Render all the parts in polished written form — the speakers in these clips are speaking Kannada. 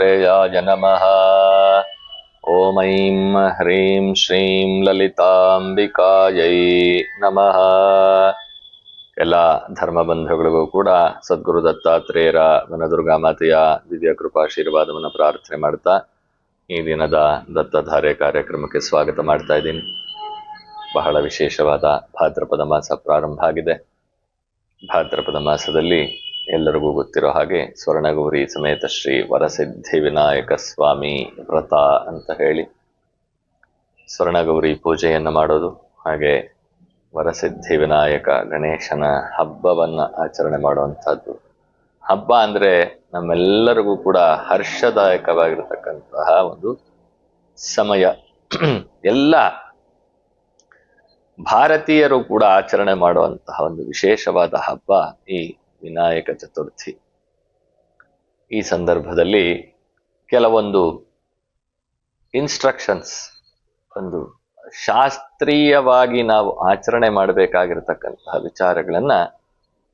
ಮಾರ್ಕಂಡೇಯಾಯ ನಮಃ. ಓಂ ಐಂ ಹ್ರೀಂ ಶ್ರೀಂ ಲಲಿತಾಂಬಿಕಾಯೈ ನಮಃ. ಎಲ್ಲ ಧರ್ಮ ಬಂಧುಗಳಿಗೂ ಕೂಡ ಸದ್ಗುರು ದತ್ತಾತ್ರೇಯರ ವನದುರ್ಗಾ ಮಾತೆಯ ದಿವ್ಯ ಕೃಪಾಶೀರ್ವಾದವನ್ನು ಪ್ರಾರ್ಥನೆ ಮಾಡ್ತಾ ಈ ದಿನದ ದತ್ತಧಾರೆ ಕಾರ್ಯಕ್ರಮಕ್ಕೆ ಸ್ವಾಗತ ಮಾಡ್ತಾ ಇದ್ದೀನಿ. ಬಹಳ ವಿಶೇಷವಾದ ಭಾದ್ರಪದ ಮಾಸ ಪ್ರಾರಂಭ ಆಗಿದೆ. ಭಾದ್ರಪದ ಮಾಸದಲ್ಲಿ ಎಲ್ಲರಿಗೂ ಗೊತ್ತಿರೋ ಹಾಗೆ ಸ್ವರ್ಣಗೌರಿ ಸಮೇತ ಶ್ರೀ ವರಸಿದ್ಧಿ ವಿನಾಯಕ ಸ್ವಾಮಿ ವ್ರತ ಅಂತ ಹೇಳಿ ಸ್ವರ್ಣಗೌರಿ ಪೂಜೆಯನ್ನು ಮಾಡೋದು, ಹಾಗೆ ವರಸಿದ್ಧಿ ವಿನಾಯಕ ಗಣೇಶನ ಹಬ್ಬವನ್ನ ಆಚರಣೆ ಮಾಡುವಂಥದ್ದು. ಹಬ್ಬ ಅಂದ್ರೆ ನಮ್ಮೆಲ್ಲರಿಗೂ ಕೂಡ ಹರ್ಷದಾಯಕವಾಗಿರತಕ್ಕಂತಹ ಒಂದು ಸಮಯ. ಎಲ್ಲ ಭಾರತೀಯರು ಕೂಡ ಆಚರಣೆ ಮಾಡುವಂತಹ ಒಂದು ವಿಶೇಷವಾದ ಹಬ್ಬ ಈ ವಿನಾಯಕ ಚತುರ್ಥಿ. ಈ ಸಂದರ್ಭದಲ್ಲಿ ಕೆಲವೊಂದು ಇನ್ಸ್ಟ್ರಕ್ಷನ್ಸ್, ಒಂದು ಶಾಸ್ತ್ರೀಯವಾಗಿ ನಾವು ಆಚರಣೆ ಮಾಡಬೇಕಾಗಿರತಕ್ಕಂತಹ ವಿಚಾರಗಳನ್ನ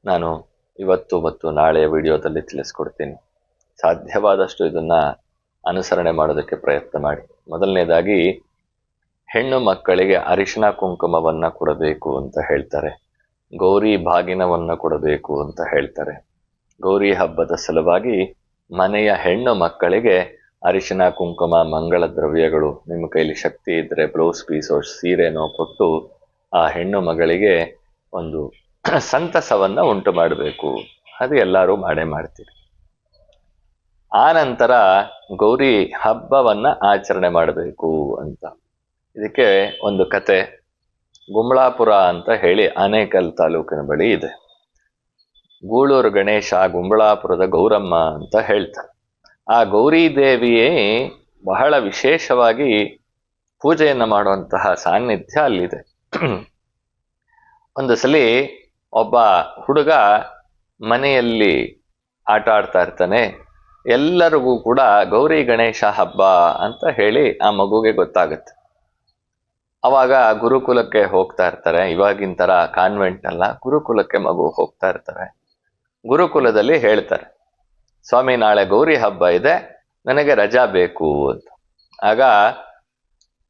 ನಾನು ಇವತ್ತು ಮತ್ತು ನಾಳೆಯ ವಿಡಿಯೋದಲ್ಲಿ ತಿಳಿಸ್ಕೊಡ್ತೀನಿ. ಸಾಧ್ಯವಾದಷ್ಟು ಇದನ್ನ ಅನುಸರಣೆ ಮಾಡೋದಕ್ಕೆ ಪ್ರಯತ್ನ ಮಾಡಿ. ಮೊದಲನೇದಾಗಿ, ಹೆಣ್ಣು ಮಕ್ಕಳಿಗೆ ಅರಿಶಿನ ಕುಂಕುಮವನ್ನ ಕೊಡಬೇಕು ಅಂತ ಹೇಳ್ತಾರೆ. ಗೌರಿ ಬಾಗಿನವನ್ನ ಕೊಡಬೇಕು ಅಂತ ಹೇಳ್ತಾರೆ. ಗೌರಿ ಹಬ್ಬದ ಸಲುವಾಗಿ ಮನೆಯ ಹೆಣ್ಣು ಮಕ್ಕಳಿಗೆ ಅರಿಶಿನ ಕುಂಕುಮ, ಮಂಗಳ ದ್ರವ್ಯಗಳು, ನಿಮ್ಮ ಕೈಲಿ ಶಕ್ತಿ ಇದ್ರೆ ಬ್ಲೌಸ್ ಪೀಸೋ ಸೀರೆನೋ ಕೊಟ್ಟು ಆ ಹೆಣ್ಣು ಮಗಳಿಗೆ ಒಂದು ಸಂತಸವನ್ನ ಉಂಟು ಮಾಡಬೇಕು. ಅದು ಎಲ್ಲರೂ ಮಾಡೇ ಮಾಡ್ತೀರಿ. ಆ ನಂತರ ಗೌರಿ ಹಬ್ಬವನ್ನ ಆಚರಣೆ ಮಾಡಬೇಕು ಅಂತ. ಇದಕ್ಕೆ ಒಂದು ಕತೆ, ಗುಂಬಳಾಪುರ ಅಂತ ಹೇಳಿ ಆನೇಕಲ್ ತಾಲೂಕಿನ ಬಳಿ ಇದೆ. ಗೂಳೂರು ಗಣೇಶ ಗುಂಬಳಾಪುರದ ಗೌರಮ್ಮ ಅಂತ ಹೇಳ್ತಾರೆ. ಆ ಗೌರಿ ದೇವಿಯೇ ಬಹಳ ವಿಶೇಷವಾಗಿ ಪೂಜೆಯನ್ನು ಮಾಡುವಂತಹ ಸಾನ್ನಿಧ್ಯ ಅಲ್ಲಿದೆ. ಒಂದು ಸಲ ಒಬ್ಬ ಹುಡುಗ ಮನೆಯಲ್ಲಿ ಆಟ ಆಡ್ತಾ ಇರ್ತಾನೆ. ಎಲ್ಲರಿಗೂ ಕೂಡ ಗೌರಿ ಗಣೇಶ ಹಬ್ಬ ಅಂತ ಹೇಳಿ ಆ ಮಗುಗೆ ಗೊತ್ತಾಗುತ್ತೆ. ಅವಾಗ ಗುರುಕುಲಕ್ಕೆ ಹೋಗ್ತಾ ಇರ್ತಾರೆ. ಇವಾಗಿನ ತರ ಕಾನ್ವೆಂಟ್ ಅಲ್ಲ, ಗುರುಕುಲಕ್ಕೆ ಮಗು ಹೋಗ್ತಾ ಇರ್ತಾರೆ. ಗುರುಕುಲದಲ್ಲಿ ಹೇಳ್ತಾರೆ, ಸ್ವಾಮಿ ನಾಳೆ ಗೌರಿ ಹಬ್ಬ ಇದೆ, ನನಗೆ ರಜಾ ಬೇಕು ಅಂತ. ಆಗ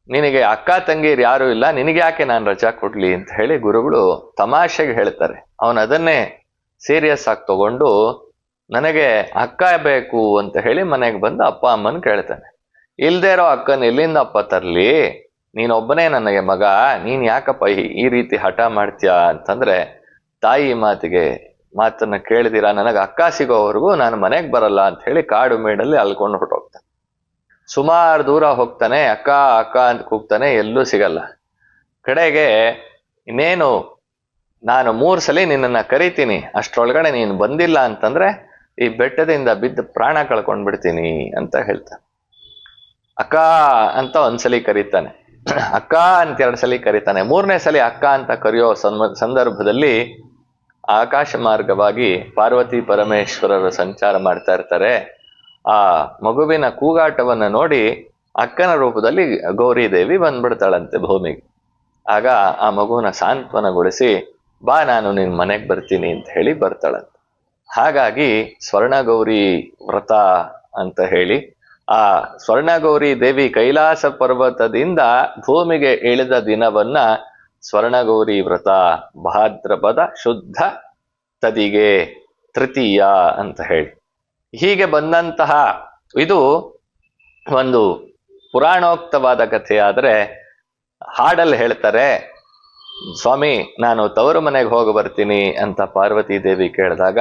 ನಿನಗೆ ಅಕ್ಕ ತಂಗಿರು ಯಾರು ಇಲ್ಲ, ನಿನಗೆ ಯಾಕೆ ನಾನು ರಜಾ ಕೊಡ್ಲಿ ಅಂತ ಹೇಳಿ ಗುರುಗಳು ತಮಾಷೆಗೆ ಹೇಳ್ತಾರೆ. ಅವನು ಅದನ್ನೇ ಸೀರಿಯಸ್ ಆಗಿ ತಗೊಂಡು ನನಗೆ ಅಕ್ಕ ಬೇಕು ಅಂತ ಹೇಳಿ ಮನೆಗೆ ಬಂದು ಅಪ್ಪ ಅಮ್ಮನ ಕೇಳ್ತಾನೆ. ಇಲ್ದೇ ಇರೋ ಅಕ್ಕನ ಎಲ್ಲಿಂದ ಅಪ್ಪ ತರ್ಲಿ, ನೀನೊಬ್ಬನೇ ನನಗೆ ಮಗ, ನೀನ್ ಯಾಕಪ್ಪ ಈ ರೀತಿ ಹಠ ಮಾಡ್ತೀಯಾ ಅಂತಂದ್ರೆ, ತಾಯಿ ಮಾತನ್ನ ಕೇಳಿದಿರಾ, ನನಗೆ ಅಕ್ಕ ಸಿಗೋವರೆಗೂ ನಾನು ಮನೆಗೆ ಬರಲ್ಲ ಅಂತ ಹೇಳಿ ಕಾಡು ಮೇಡಲ್ಲಿ ಅಲ್ಕೊಂಡು ಹೊರಟೋಗ್ತಾನೆ. ಸುಮಾರು ದೂರ ಹೋಗ್ತಾನೆ, ಅಕ್ಕ ಅಕ್ಕ ಅಂತ ಕೂಗ್ತಾನೆ, ಎಲ್ಲೂ ಸಿಗಲ್ಲ. ಕಡೆಗೆ ಇನ್ನೇನು ನಾನು 3 ಸಲ ನಿನ್ನನ್ನ ಕರಿತೀನಿ, ಅಷ್ಟ್ರೊಳಗಡೆ ನೀನು ಬಂದಿಲ್ಲ ಅಂತಂದ್ರೆ ಈ ಬೆಟ್ಟದಿಂದ ಬಿದ್ದು ಪ್ರಾಣ ಕಳ್ಕೊಂಡ್ಬಿಡ್ತೀನಿ ಅಂತ ಹೇಳ್ತಾನೆ. ಅಕ್ಕ ಅಂತ ಒಂದ್ಸಲಿ ಕರೀತಾನೆ, ಅಕ್ಕ ಅಂತ 2 ಸಲ ಕರೀತಾನೆ. 3ನೇ ಸಲ ಅಕ್ಕ ಅಂತ ಕರೆಯೋ ಸಂದರ್ಭದಲ್ಲಿ ಆಕಾಶ ಮಾರ್ಗವಾಗಿ ಪಾರ್ವತಿ ಪರಮೇಶ್ವರರು ಸಂಚಾರ ಮಾಡ್ತಾ ಇರ್ತಾರೆ. ಆ ಮಗುವಿನ ಕೂಗಾಟವನ್ನ ನೋಡಿ ಅಕ್ಕನ ರೂಪದಲ್ಲಿ ಗೌರಿ ದೇವಿ ಬಂದ್ಬಿಡ್ತಾಳಂತೆ ಭೂಮಿಗೆ. ಆಗ ಆ ಮಗುವನ್ನ ಸಾಂತ್ವನಗೊಳಿಸಿ, ಬಾ ನಾನು ನಿನ್ ಮನೆಗೆ ಬರ್ತೀನಿ ಅಂತ ಹೇಳಿ ಬರ್ತಾಳಂತೆ. ಹಾಗಾಗಿ ಸ್ವರ್ಣಗೌರಿ ವ್ರತ ಅಂತ ಹೇಳಿ ಆ ಸ್ವರ್ಣಗೌರಿ ದೇವಿ ಕೈಲಾಸ ಪರ್ವತದಿಂದ ಭೂಮಿಗೆ ಇಳಿದ ದಿನವನ್ನ ಸ್ವರ್ಣಗೌರಿ ವ್ರತ ಭಾದ್ರಪದ ಶುದ್ಧ ತದಿಗೆ ತೃತೀಯ ಅಂತ ಹೇಳಿ ಹೀಗೆ ಬಂದಂತಹ ಇದು ಒಂದು ಪುರಾಣೋಕ್ತವಾದ ಕಥೆ. ಆದ್ರೆ ಹಾಡಲ್ಲಿ ಹೇಳ್ತಾರೆ, ಸ್ವಾಮಿ ನಾನು ತವರು ಮನೆಗೆ ಹೋಗಿ ಬರ್ತೀನಿ ಅಂತ ಪಾರ್ವತಿ ದೇವಿ ಕೇಳಿದಾಗ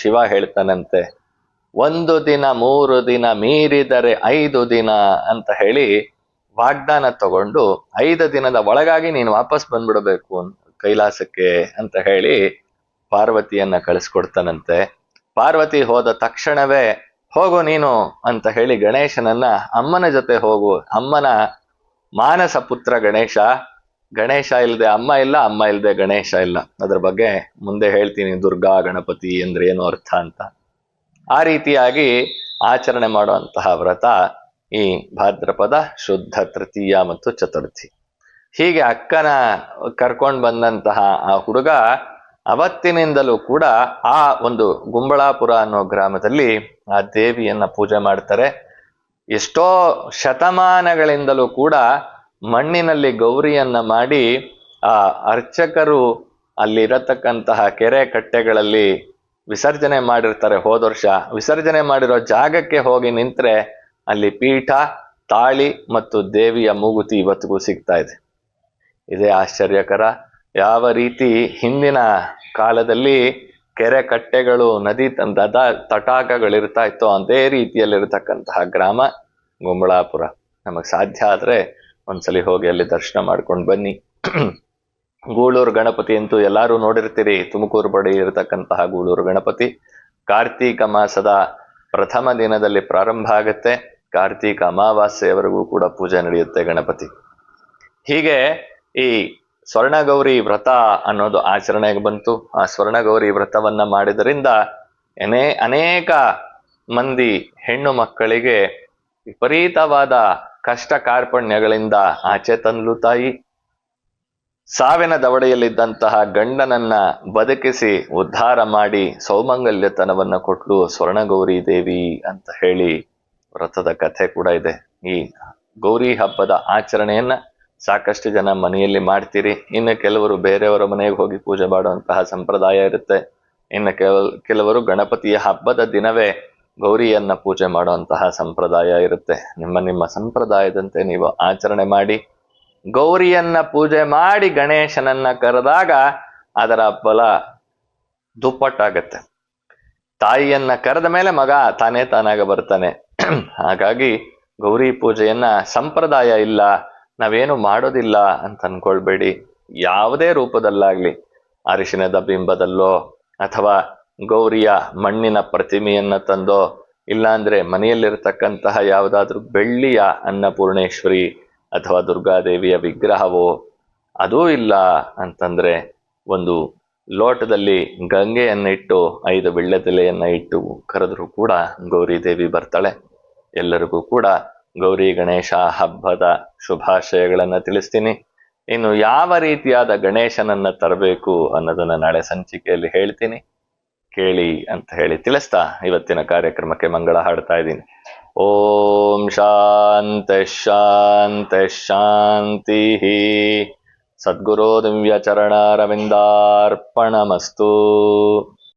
ಶಿವ ಹೇಳ್ತಾನಂತೆ, 1 ದಿನ 3 ದಿನ ಮೀರಿದರೆ 5 ದಿನ ಅಂತ ಹೇಳಿ ವಾಗ್ದಾನ ತಗೊಂಡು 5 ದಿನದ ಒಳಗಾಗಿ ನೀನು ವಾಪಸ್ ಬಂದ್ಬಿಡಬೇಕು ಕೈಲಾಸಕ್ಕೆ ಅಂತ ಹೇಳಿ ಪಾರ್ವತಿಯನ್ನ ಕಳಿಸ್ಕೊಡ್ತಾನಂತೆ. ಪಾರ್ವತಿ ಹೋದ ತಕ್ಷಣವೇ ಹೋಗು ನೀನು ಅಂತ ಹೇಳಿ ಗಣೇಶನನ್ನ ಅಮ್ಮನ ಜೊತೆ ಹೋಗು, ಅಮ್ಮನ ಮಾನಸ ಪುತ್ರ ಗಣೇಶ, ಗಣೇಶ ಇಲ್ಲದೆ ಅಮ್ಮ ಇಲ್ಲ, ಅಮ್ಮ ಇಲ್ಲದೆ ಗಣೇಶ ಇಲ್ಲ. ಅದ್ರ ಬಗ್ಗೆ ಮುಂದೆ ಹೇಳ್ತೀನಿ, ದುರ್ಗಾ ಗಣಪತಿ ಅಂದ್ರೆ ಏನು ಅರ್ಥ ಅಂತ. ಆ ರೀತಿಯಾಗಿ ಆಚರಣೆ ಮಾಡುವಂತಹ ವ್ರತ ಈ ಭಾದ್ರಪದ ಶುದ್ಧ ತೃತೀಯ ಮತ್ತು ಚತುರ್ಥಿ. ಹೀಗೆ ಅಕ್ಕನ ಕರ್ಕೊಂಡು ಬಂದಂತಹ ಆ ಹುಡುಗ ಅವತ್ತಿನಿಂದಲೂ ಕೂಡ ಆ ಒಂದು ಗುಂಬಳಾಪುರ ಅನ್ನೋ ಗ್ರಾಮದಲ್ಲಿ ಆ ದೇವಿಯನ್ನ ಪೂಜೆ ಮಾಡ್ತಾರೆ. ಎಷ್ಟೋ ಶತಮಾನಗಳಿಂದಲೂ ಕೂಡ ಮಣ್ಣಿನಲ್ಲಿ ಗೌರಿಯನ್ನ ಮಾಡಿ ಆ ಅರ್ಚಕರು ಅಲ್ಲಿರತಕ್ಕಂತಹ ಕೆರೆ ಕಟ್ಟೆಗಳಲ್ಲಿ ವಿಸರ್ಜನೆ ಮಾಡಿರ್ತಾರೆ. ಹೋದ ವರ್ಷ ವಿಸರ್ಜನೆ ಮಾಡಿರೋ ಜಾಗಕ್ಕೆ ಹೋಗಿ ನಿಂತ್ರೆ ಅಲ್ಲಿ ಪೀಠ, ತಾಳಿ ಮತ್ತು ದೇವಿಯ ಮೂಗುತಿ ಇವತ್ತಿಗೂ ಸಿಗ್ತಾ ಇದೆ. ಇದೇ ಆಶ್ಚರ್ಯಕರ. ಯಾವ ರೀತಿ ಹಿಂದಿನ ಕಾಲದಲ್ಲಿ ಕೆರೆ ಕಟ್ಟೆಗಳು, ನದಿ ತಟಾಕಗಳಿರ್ತಾ ಇತ್ತೋ ಅದೇ ರೀತಿಯಲ್ಲಿರ್ತಕ್ಕಂತಹ ಗ್ರಾಮ ಗುಂಬಳಾಪುರ. ನಮಗ್ ಸಾಧ್ಯ ಆದ್ರೆ ಒಂದ್ಸಲಿ ಹೋಗಿ ಅಲ್ಲಿ ದರ್ಶನ ಮಾಡ್ಕೊಂಡು ಬನ್ನಿ. ಗೂಳೂರು ಗಣಪತಿ ಅಂತೂ ಎಲ್ಲರೂ ನೋಡಿರ್ತೀರಿ. ತುಮಕೂರು ಬಳಿ ಇರತಕ್ಕಂತಹ ಗೂಳೂರು ಗಣಪತಿ ಕಾರ್ತೀಕ ಮಾಸದ ಪ್ರಥಮ ದಿನದಲ್ಲಿ ಪ್ರಾರಂಭ ಆಗುತ್ತೆ. ಕಾರ್ತೀಕ ಅಮಾವಾಸ್ಯೆಯವರೆಗೂ ಕೂಡ ಪೂಜೆ ನಡೆಯುತ್ತೆ ಗಣಪತಿ. ಹೀಗೆ ಈ ಸ್ವರ್ಣಗೌರಿ ವ್ರತ ಅನ್ನೋದು ಆಚರಣೆಗೆ ಬಂತು. ಆ ಸ್ವರ್ಣಗೌರಿ ವ್ರತವನ್ನ ಮಾಡಿದ್ರಿಂದ ಅನೇಕ ಮಂದಿ ಹೆಣ್ಣು ಮಕ್ಕಳಿಗೆ ವಿಪರೀತವಾದ ಕಷ್ಟ ಕಾರ್ಪಣ್ಯಗಳಿಂದ ಆಚೆ ತಂದ್ಲು ತಾಯಿ. ಸಾವಿನ ದವಡೆಯಲ್ಲಿದ್ದಂತಹ ಗಂಡನನ್ನ ಬದುಕಿಸಿ ಉದ್ಧಾರ ಮಾಡಿ ಸೌಮಂಗಲ್ಯತನವನ್ನ ಕೊಟ್ಲು ಸ್ವರ್ಣಗೌರಿ ದೇವಿ ಅಂತ ಹೇಳಿ ವ್ರತದ ಕಥೆ ಕೂಡ ಇದೆ. ಈ ಗೌರಿ ಹಬ್ಬದ ಆಚರಣೆಯನ್ನ ಸಾಕಷ್ಟು ಜನ ಮನೆಯಲ್ಲಿ ಮಾಡ್ತೀರಿ. ಇನ್ನು ಕೆಲವರು ಬೇರೆಯವರ ಮನೆಗೆ ಹೋಗಿ ಪೂಜೆ ಮಾಡುವಂತಹ ಸಂಪ್ರದಾಯ ಇರುತ್ತೆ. ಇನ್ನು ಕೆಲವರು ಗಣಪತಿಯ ಹಬ್ಬದ ದಿನವೇ ಗೌರಿಯನ್ನ ಪೂಜೆ ಮಾಡುವಂತಹ ಸಂಪ್ರದಾಯ ಇರುತ್ತೆ. ನಿಮ್ಮ ನಿಮ್ಮ ಸಂಪ್ರದಾಯದಂತೆ ನೀವು ಆಚರಣೆ ಮಾಡಿ. ಗೌರಿಯನ್ನ ಪೂಜೆ ಮಾಡಿ ಗಣೇಶನನ್ನ ಕರೆದಾಗ ಅದರ ಫಲ ದುಪ್ಪಟ್ಟಾಗತ್ತೆ. ತಾಯಿಯನ್ನ ಕರೆದ ಮೇಲೆ ಮಗ ತಾನಾಗ ಬರ್ತಾನೆ. ಹಾಗಾಗಿ ಗೌರಿ ಪೂಜೆಯನ್ನ ಸಂಪ್ರದಾಯ ಇಲ್ಲ, ನಾವೇನು ಮಾಡೋದಿಲ್ಲ ಅಂತ ಅನ್ಕೊಳ್ಬೇಡಿ. ಯಾವುದೇ ರೂಪದಲ್ಲಾಗ್ಲಿ, ಅರಿಶಿಣದ ಬಿಂಬದಲ್ಲೋ ಅಥವಾ ಗೌರಿಯ ಮಣ್ಣಿನ ಪ್ರತಿಮೆಯನ್ನ ತಂದೋ, ಇಲ್ಲಾಂದ್ರೆ ಮನೆಯಲ್ಲಿರ್ತಕ್ಕಂತಹ ಯಾವುದಾದ್ರೂ ಬೆಳ್ಳಿಯ ಅನ್ನಪೂರ್ಣೇಶ್ವರಿ ಅಥವಾ ದುರ್ಗಾದೇವಿಯ ವಿಗ್ರಹವೋ, ಅದೂ ಇಲ್ಲ ಅಂತಂದ್ರೆ ಒಂದು ಲೋಟದಲ್ಲಿ ಗಂಗೆಯನ್ನ ಇಟ್ಟು 5 ವೀಳ್ಯದೆಲೆಯನ್ನ ಇಟ್ಟು ಕರೆದ್ರೂ ಕೂಡ ಗೌರಿ ದೇವಿ ಬರ್ತಾಳೆ. ಎಲ್ಲರಿಗೂ ಕೂಡ ಗೌರಿ ಗಣೇಶ ಹಬ್ಬದ ಶುಭಾಶಯಗಳನ್ನ ತಿಳಿಸ್ತೀನಿ. ಇನ್ನು ಯಾವ ರೀತಿಯಾದ ಗಣೇಶನನ್ನ ತರಬೇಕು ಅನ್ನೋದನ್ನ ನಾಳೆ ಸಂಚಿಕೆಯಲ್ಲಿ ಹೇಳ್ತೀನಿ, ಕೇಳಿ ಅಂತ ಹೇಳಿ ತಿಳಿಸ್ತಾ ಇವತ್ತಿನ ಕಾರ್ಯಕ್ರಮಕ್ಕೆ ಮಂಗಳ ಹಾಡ್ತಾ ಇದ್ದೀನಿ. ಓಂ ಶಾಂತಿ ಶಾಂತಿ ಶಾಂತಿ. ಸದ್ಗುರು ದಿವ್ಯ ಚರಣಾರವಿಂದಾರ್ಪಣಮಸ್ತು.